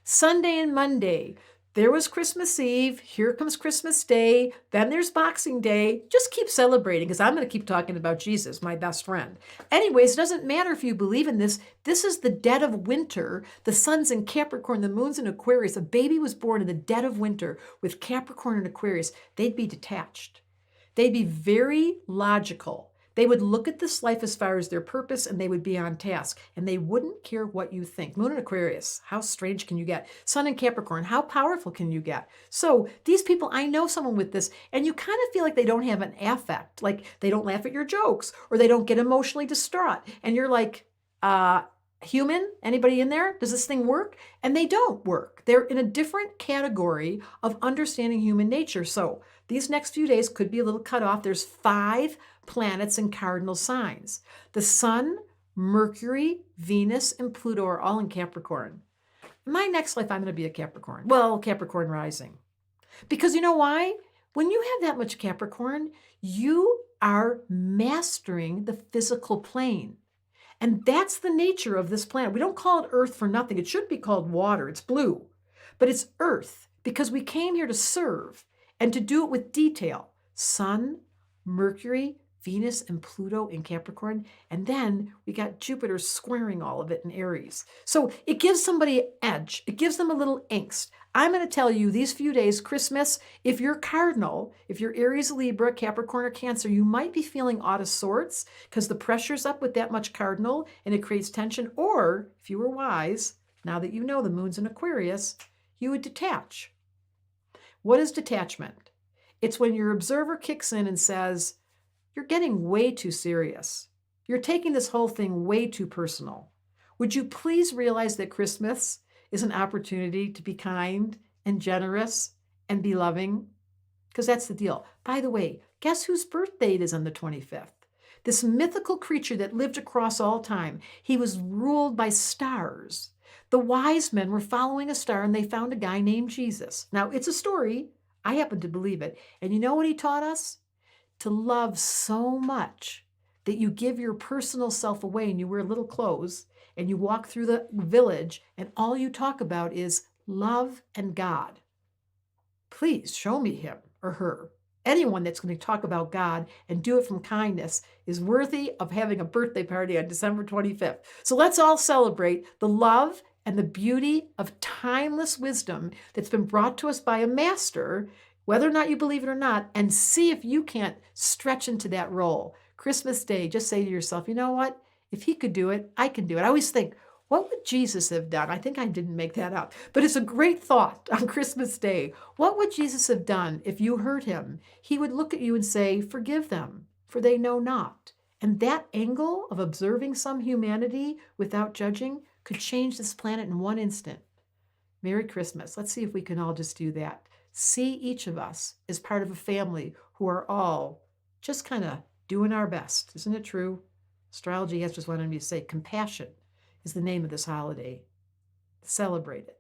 Sunday and Monday. There was Christmas Eve. Here comes Christmas Day. Then there's Boxing Day. Just keep celebrating because I'm going to keep talking about Jesus, my best friend. Anyways, it doesn't matter if you believe in this. This is the dead of winter. The sun's in Capricorn, the moon's in Aquarius. A baby was born in the dead of winter with Capricorn and Aquarius. They'd be detached. They'd be very logical. They would look at this life as far as their purpose and they would be on task and they wouldn't care what you think. Moon in Aquarius, how strange can you get? Sun in Capricorn, how powerful can you get? So these people, I know someone with this and you kind of feel like they don't have an affect, like they don't laugh at your jokes or they don't get emotionally distraught. And you're like, human? Anybody in there? Does this thing work? And they don't work. They're in a different category of understanding human nature. So these next few days could be a little cut off. There's 5 planets in cardinal signs. The Sun, Mercury, Venus, and Pluto are all in Capricorn. In my next life, I'm going to be a Capricorn. Well, Capricorn rising. Because you know why? When you have that much Capricorn, you are mastering the physical plane. And that's the nature of this planet. We don't call it Earth for nothing. It should be called water. It's blue. But it's Earth because we came here to serve and to do it with detail. Sun, Mercury, Venus, and Pluto in Capricorn. And then we got Jupiter squaring all of it in Aries. So it gives somebody an edge. It gives them a little angst. I'm going to tell you these few days, Christmas, if you're cardinal, if you're Aries, Libra, Capricorn, or Cancer, you might be feeling out of sorts because the pressure's up with that much cardinal and it creates tension. Or if you were wise, now that you know the moon's in Aquarius, you would detach. What is detachment? It's when your observer kicks in and says, you're getting way too serious. You're taking this whole thing way too personal. Would you please realize that Christmas is an opportunity to be kind and generous and be loving? Because that's the deal. By the way, guess whose birthday it is on the 25th? This mythical creature that lived across all time. He was ruled by stars. The wise men were following a star and they found a guy named Jesus. Now, it's a story. I happen to believe it. And you know what he taught us? To love so much that you give your personal self away and you wear little clothes and you walk through the village and all you talk about is love and God. Please show me him or her. Anyone that's going to talk about God and do it from kindness is worthy of having a birthday party on December 25th. So let's all celebrate the love and the beauty of timeless wisdom that's been brought to us by a master, whether or not you believe it or not, and see if you can't stretch into that role. Christmas Day, just say to yourself, you know what? If he could do it, I can do it. I always think, what would Jesus have done? I think I didn't make that up, but it's a great thought on Christmas Day. What would Jesus have done if you hurt him? He would look at you and say, forgive them, for they know not. And that angle of observing some humanity without judging could change this planet in one instant. Merry Christmas. Let's see if we can all just do that. See each of us as part of a family who are all just kind of doing our best. Isn't it true? Astrology has just wanted me to say compassion is the name of this holiday. Celebrate it.